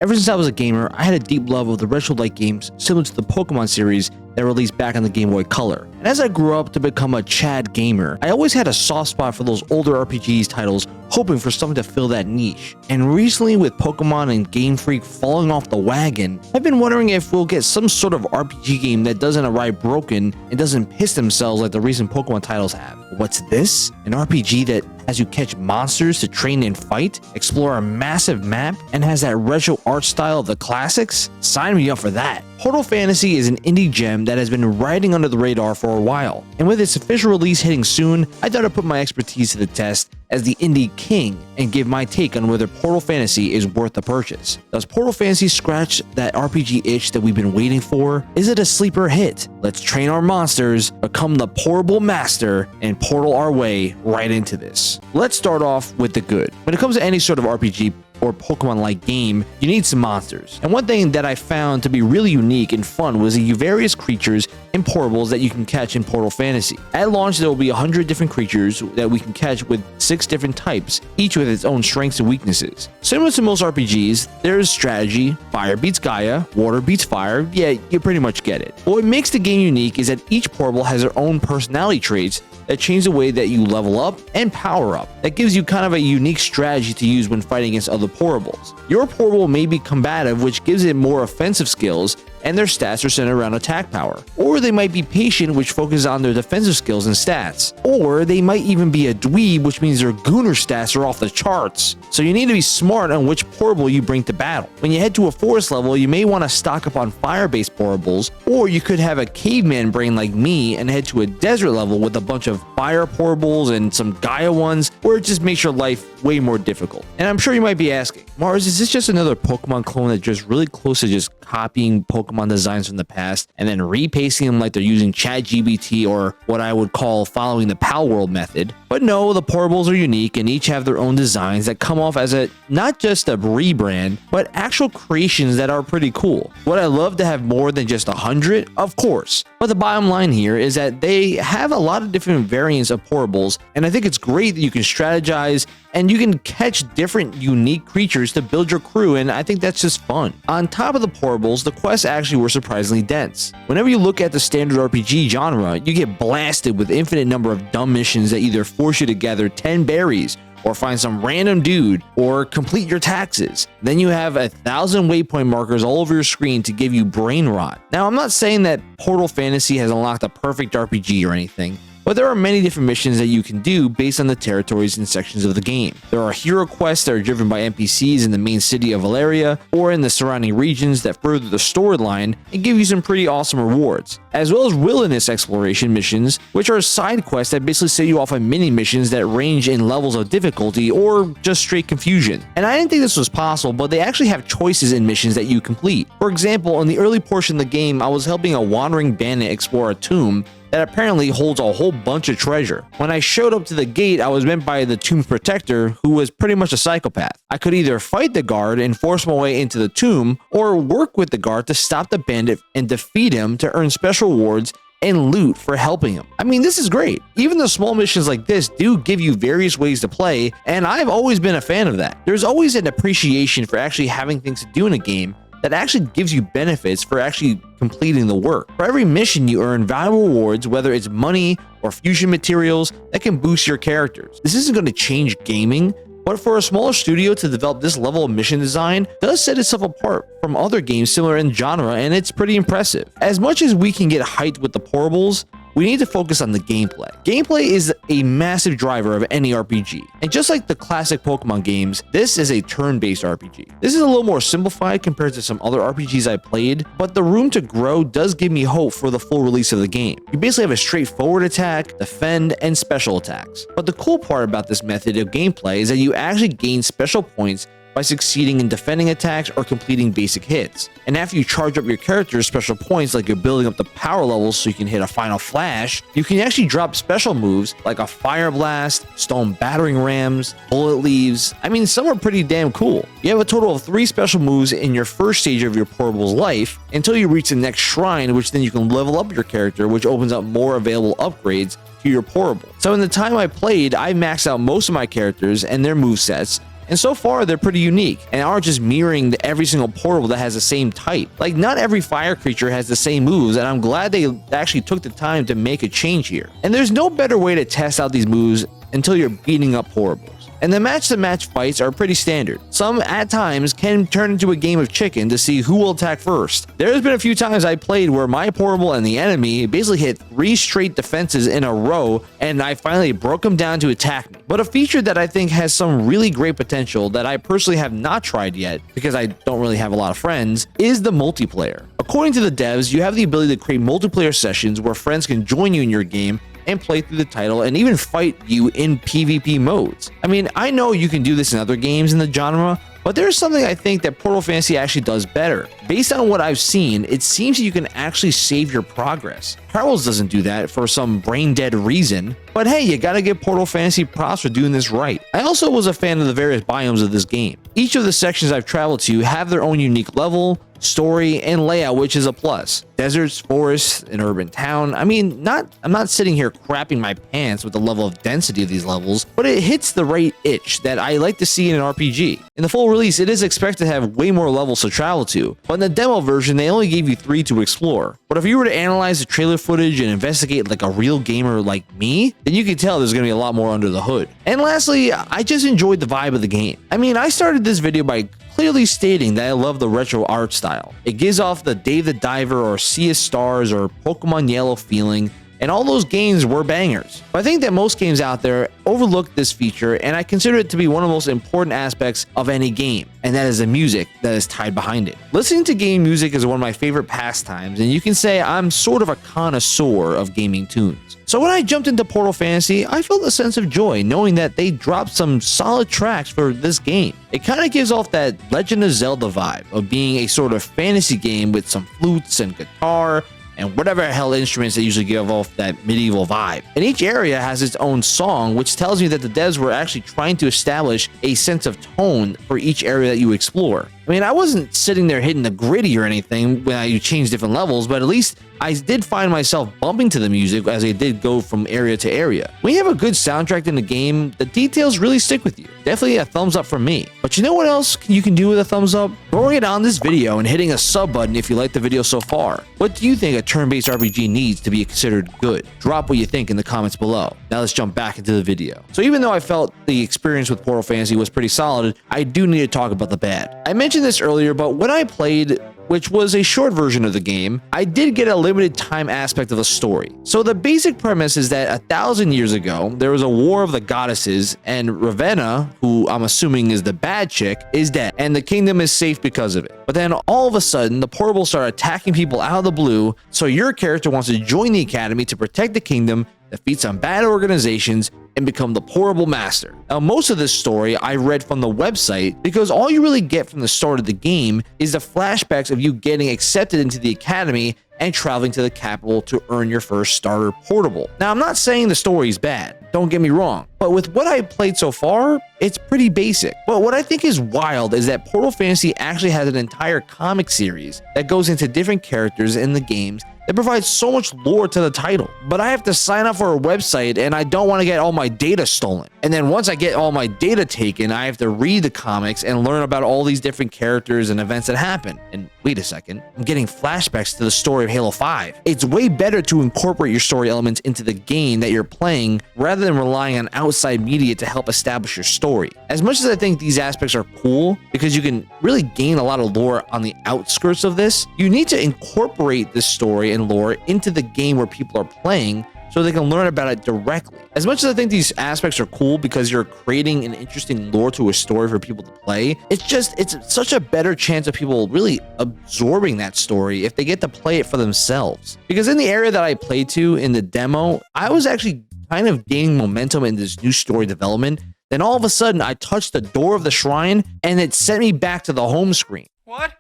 Ever since I was a gamer, I had a deep love of the retro-like games similar to the Pokemon series that released back on the Game Boy Color. And as I grew up to become a Chad gamer, I always had a soft spot for those older RPGs titles, hoping for something to fill that niche. And recently, with Pokemon and Game Freak falling off the wagon, I've been wondering if we'll get some sort of RPG game that doesn't arrive broken and doesn't piss themselves like the recent Pokemon titles have. What's this? An RPG that has you catch monsters to train and fight, explore a massive map, and has that retro art style of the classics? Sign me up for that. Portal Fantasy is an indie gem that has been riding under the radar for a while, and with its official release hitting soon, I thought I'd put my expertise to the test as the indie king and give my take on whether Portal Fantasy is worth the purchase. Does Portal Fantasy scratch that RPG itch that we've been waiting for? Is it a sleeper hit? Let's train our monsters, become the portable master, and portal our way right into this. Let's start off with the good. When it comes to any sort of RPG or Pokemon-like game, you need some monsters. And one thing that I found to be really unique and fun was the various creatures and portables that you can catch in Portal Fantasy. At launch, there will be 100 different creatures that we can catch with 6 different types, each with its own strengths and weaknesses. Similar to most RPGs, there's strategy, fire beats Gaia, water beats fire, yeah, you pretty much get it. What makes the game unique is that each portable has their own personality traits that change the way that you level up and power up. That gives you kind of a unique strategy to use when fighting against other portables. Your portable may be combative, which gives it more offensive skills, and their stats are centered around attack power. Or they might be patient, which focuses on their defensive skills and stats. Or they might even be a dweeb, which means their gooner stats are off the charts. So you need to be smart on which portable you bring to battle. When you head to a forest level, you may want to stock up on fire-based portables, or you could have a caveman brain like me and head to a desert level with a bunch of fire portables and some Gaia ones, where it just makes your life way more difficult. And I'm sure you might be asking, Mars, is this just another Pokemon clone that's just really close to just copying Pokemon designs from the past and then repasting them like they're using ChatGPT, or what I would call following the Pal World method? But no, the portables are unique and each have their own designs that come off as not just a rebrand, but actual creations that are pretty cool. Would I love to have more than just 100? Of course. But the bottom line here is that they have a lot of different variants of portables, and I think it's great that you can strategize and you can catch different unique creatures to build your crew, and I think that's just fun. On top of the portables, the quests actually were surprisingly dense. Whenever you look at the standard RPG genre, you get blasted with infinite number of dumb missions that either force you to gather 10 berries, or find some random dude, or complete your taxes. Then you have 1,000 waypoint markers all over your screen to give you brain rot. Now, I'm not saying that Portal Fantasy has unlocked a perfect RPG or anything, but there are many different missions that you can do based on the territories and sections of the game. There are hero quests that are driven by NPCs in the main city of Valeria or in the surrounding regions that further the storyline and give you some pretty awesome rewards, as well as wilderness exploration missions, which are side quests that basically set you off on mini missions that range in levels of difficulty or just straight confusion. And I didn't think this was possible, but they actually have choices in missions that you complete. For example, in the early portion of the game, I was helping a wandering bandit explore a tomb that apparently holds a whole bunch of treasure. When I showed up to the gate, I was met by the tomb's protector, who was pretty much a psychopath. I could either fight the guard and force my way into the tomb, or work with the guard to stop the bandit and defeat him to earn special rewards and loot for helping him. I mean, this is great. Even the small missions like this do give you various ways to play, and I've always been a fan of that. There's always an appreciation for actually having things to do in a game that actually gives you benefits for actually completing the work. For every mission, you earn valuable rewards, whether it's money or fusion materials that can boost your characters. This isn't going to change gaming, but for a smaller studio to develop this level of mission design does set itself apart from other games similar in genre, and it's pretty impressive. As much as we can get hyped with the portables, we need to focus on the gameplay. Gameplay is a massive driver of any RPG, and just like the classic Pokemon games, this is a turn-based RPG. This is a little more simplified compared to some other RPGs I played, but the room to grow does give me hope for the full release of the game. You basically have a straightforward attack, defend, and special attacks. But the cool part about this method of gameplay is that you actually gain special points by succeeding in defending attacks or completing basic hits. And after you charge up your character's special points, like you're building up the power levels so you can hit a final flash, you can actually drop special moves like a fire blast, stone battering rams, bullet leaves. I mean, some are pretty damn cool. You have a total of 3 special moves in your first stage of your portable's life until you reach the next shrine, which then you can level up your character, which opens up more available upgrades to your portable. So in the time I played, I maxed out most of my characters and their movesets, and so far they're pretty unique and aren't just mirroring every single portable that has the same type. Like, not every fire creature has the same moves, and I'm glad they actually took the time to make a change here. And there's no better way to test out these moves until you're beating up portables. And the match-to-match fights are pretty standard. Some, at times, can turn into a game of chicken to see who will attack first. There's been a few times I played where my portable and the enemy basically hit 3 straight defenses in a row, and I finally broke them down to attack me. But a feature that I think has some really great potential that I personally have not tried yet, because I don't really have a lot of friends, is the multiplayer. According to the devs, you have the ability to create multiplayer sessions where friends can join you in your game and play through the title and even fight you in PvP modes. I mean, I know you can do this in other games in the genre, but there's something I think that Portal Fantasy actually does better. Based on what I've seen, it seems that you can actually save your progress. Perils doesn't do that for some brain-dead reason, but hey, you gotta give Portal Fantasy props for doing this right. I also was a fan of the various biomes of this game. Each of the sections I've traveled to have their own unique level, story, and layout, which is a plus. Deserts, forests, an urban town. I mean, I'm not sitting here crapping my pants with the level of density of these levels, but it hits the right itch that I like to see in an RPG. In the full release, it is expected to have way more levels to travel to, but in the demo version, they only gave you 3 to explore. But if you were to analyze the trailer footage and investigate like a real gamer like me, then you can tell there's gonna be a lot more under the hood. And lastly, I just enjoyed the vibe of the game. I mean, I started this video by clearly stating that I love the retro art style. It gives off the Dave the Diver or Sea of Stars or Pokemon Yellow feeling, and all those games were bangers. But I think that most games out there overlook this feature, and I consider it to be one of the most important aspects of any game, and that is the music that is tied behind it. Listening to game music is one of my favorite pastimes, and you can say I'm sort of a connoisseur of gaming tunes. So when I jumped into Portal Fantasy, I felt a sense of joy knowing that they dropped some solid tracks for this game. It kind of gives off that Legend of Zelda vibe of being a sort of fantasy game with some flutes and guitar and whatever hell instruments that usually give off that medieval vibe. And each area has its own song, which tells me that the devs were actually trying to establish a sense of tone for each area that you explore. I mean, I wasn't sitting there hitting the gritty or anything when you change different levels, but at least I did find myself bumping to the music as I did go from area to area. When you have a good soundtrack in the game, the details really stick with you. Definitely a thumbs up from me. But you know what else you can do with a thumbs up? Throwing it on this video and hitting a sub button if you like the video so far. What do you think a turn-based RPG needs to be considered good? Drop what you think in the comments below. Now let's jump back into the video. So even though I felt the experience with Portal Fantasy was pretty solid, I do need to talk about the bad. I mentioned this earlier, but when I played, which was a short version of the game, I did get a limited time aspect of the story. So the basic premise is that 1,000 years ago, there was a war of the goddesses, and Ravenna, who I'm assuming is the bad chick, is dead, and the kingdom is safe because of it. But then all of a sudden, the portables start attacking people out of the blue, so your character wants to join the academy to protect the kingdom, defeat some bad organizations, and become the portable master. Now, most of this story I read from the website because all you really get from the start of the game is the flashbacks of you getting accepted into the academy and traveling to the capital to earn your first starter portable. Now, I'm not saying the story is bad, don't get me wrong, but with what I've played so far, it's pretty basic. But what I think is wild is that Portal Fantasy actually has an entire comic series that goes into different characters in the games that provides so much lore to the title. But I have to sign up for a website and I don't want to get all my data stolen. And then once I get all my data taken, I have to read the comics and learn about all these different characters and events that happen. And wait a second, I'm getting flashbacks to the story of Halo 5. It's way better to incorporate your story elements into the game that you're playing rather than relying on outside media to help establish your story. As much as I think these aspects are cool because you can really gain a lot of lore on the outskirts of this, you need to incorporate this story and lore into the game where people are playing so they can learn about it directly. As much as I think these aspects are cool because you're creating an interesting lore to a story for people to play, it's such a better chance of people really absorbing that story if they get to play it for themselves. Because in the area that I played to in the demo, I was actually kind of gaining momentum in this new story development. Then all of a sudden, I touched the door of the shrine and it sent me back to the home screen. What?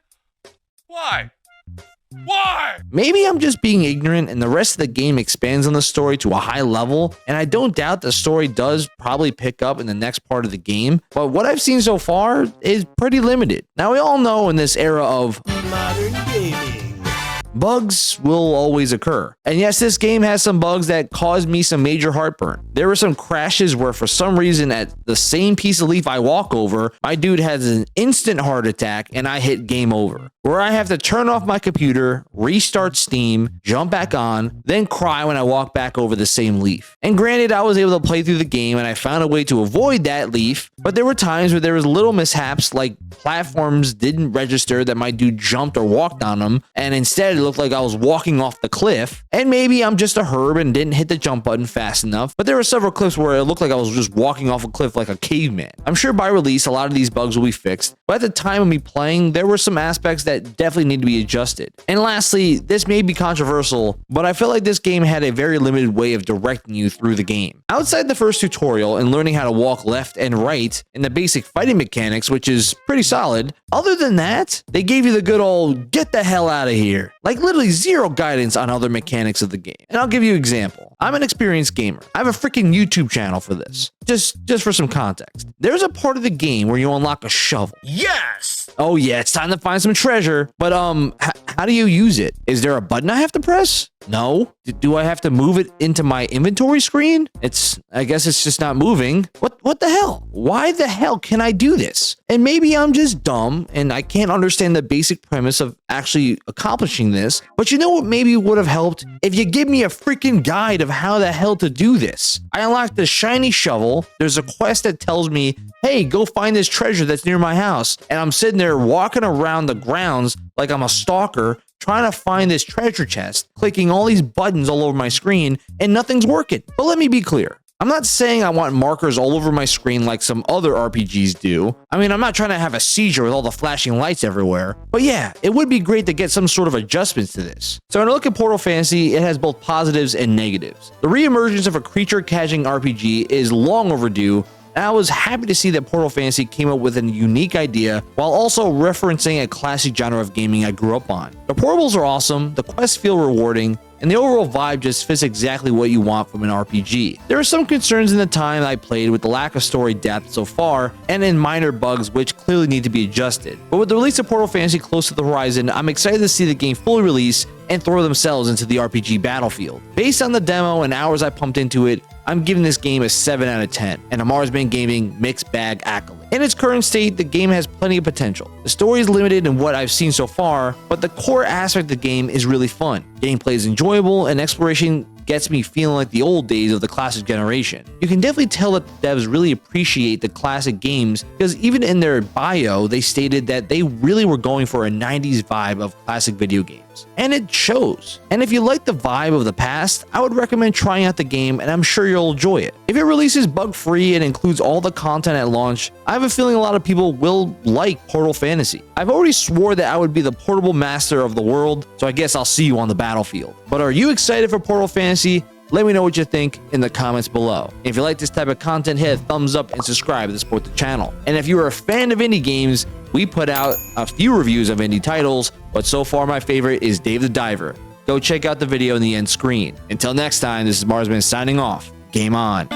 Why? Why? Maybe I'm just being ignorant and the rest of the game expands on the story to a high level, and I don't doubt the story does probably pick up in the next part of the game, but what I've seen so far is pretty limited. Now, we all know in this era of modern gaming, bugs will always occur. And yes, this game has some bugs that caused me some major heartburn. There were some crashes where for some reason at the same piece of leaf I walk over, my dude has an instant heart attack and I hit game over, where I have to turn off my computer, restart Steam, jump back on, then cry when I walk back over the same leaf. And granted, I was able to play through the game and I found a way to avoid that leaf, but there were times where there was little mishaps, like platforms didn't register that my dude jumped or walked on them, and instead it looked like I was walking off the cliff. And maybe I'm just a herb and didn't hit the jump button fast enough, but there were several clips where it looked like I was just walking off a cliff like a caveman. I'm sure by release a lot of these bugs will be fixed, but at the time of me playing, there were some aspects that definitely need to be adjusted. And lastly, this may be controversial, but I feel like this game had a very limited way of directing you through the game. Outside the first tutorial and learning how to walk left and right and the basic fighting mechanics, which is pretty solid, other than that, they gave you the good old get the hell out of here. Like literally zero guidance on other mechanics of the game. And I'll give you an example. I'm an experienced gamer. I have a freaking YouTube channel for this. Just for some context. There's a part of the game where you unlock a shovel. Yes! Oh yeah, it's time to find some treasure. But how do you use it? Is there a button I have to press? No. Do I have to move it into my inventory screen? I guess it's just not moving. What the hell? Why the hell can I do this? And maybe I'm just dumb and I can't understand the basic premise of actually accomplishing this. But you know what maybe would have helped? If you give me a freaking guide of how the hell to do this. I unlocked the shiny shovel. There's a quest that tells me, hey, go find this treasure that's near my house. And I'm sitting there walking around the grounds like I'm a stalker, trying to find this treasure chest, clicking all these buttons all over my screen, and nothing's working. But let me be clear. I'm not saying I want markers all over my screen like some other RPGs do. I mean, I'm not trying to have a seizure with all the flashing lights everywhere. But yeah, it would be great to get some sort of adjustments to this. So when I look at Portal Fantasy, it has both positives and negatives. The reemergence of a creature-catching RPG is long overdue, and I was happy to see that Portal Fantasy came up with a unique idea while also referencing a classic genre of gaming I grew up on. The portables are awesome, the quests feel rewarding, and the overall vibe just fits exactly what you want from an RPG. There are some concerns in the time I played with the lack of story depth so far, and in minor bugs which clearly need to be adjusted. But with the release of Portal Fantasy close to the horizon, I'm excited to see the game fully release and throw themselves into the RPG battlefield. Based on the demo and hours I pumped into it, I'm giving this game a 7 out of 10, and a Marsman Gaming mixed bag accolade. In its current state, the game has plenty of potential. The story is limited in what I've seen so far, but the core aspect of the game is really fun. Gameplay is enjoyable, and exploration gets me feeling like the old days of the classic generation. You can definitely tell that the devs really appreciate the classic games, because even in their bio, they stated that they really were going for a 90s vibe of classic video games. And it shows. And if you like the vibe of the past, I would recommend trying out the game, and I'm sure you'll enjoy it. If it releases bug-free and includes all the content at launch, I have a feeling a lot of people will like Portal Fantasy. I've already swore that I would be the portable master of the world, so I guess I'll see you on the battlefield. But are you excited for Portal Fantasy? Let me know what you think in the comments below. If you like this type of content, hit a thumbs up and subscribe to support the channel. And if you're a fan of indie games, we put out a few reviews of indie titles, but so far my favorite is Dave the Diver. Go check out the video in the end screen. Until next time, this is Marsman signing off. Game on.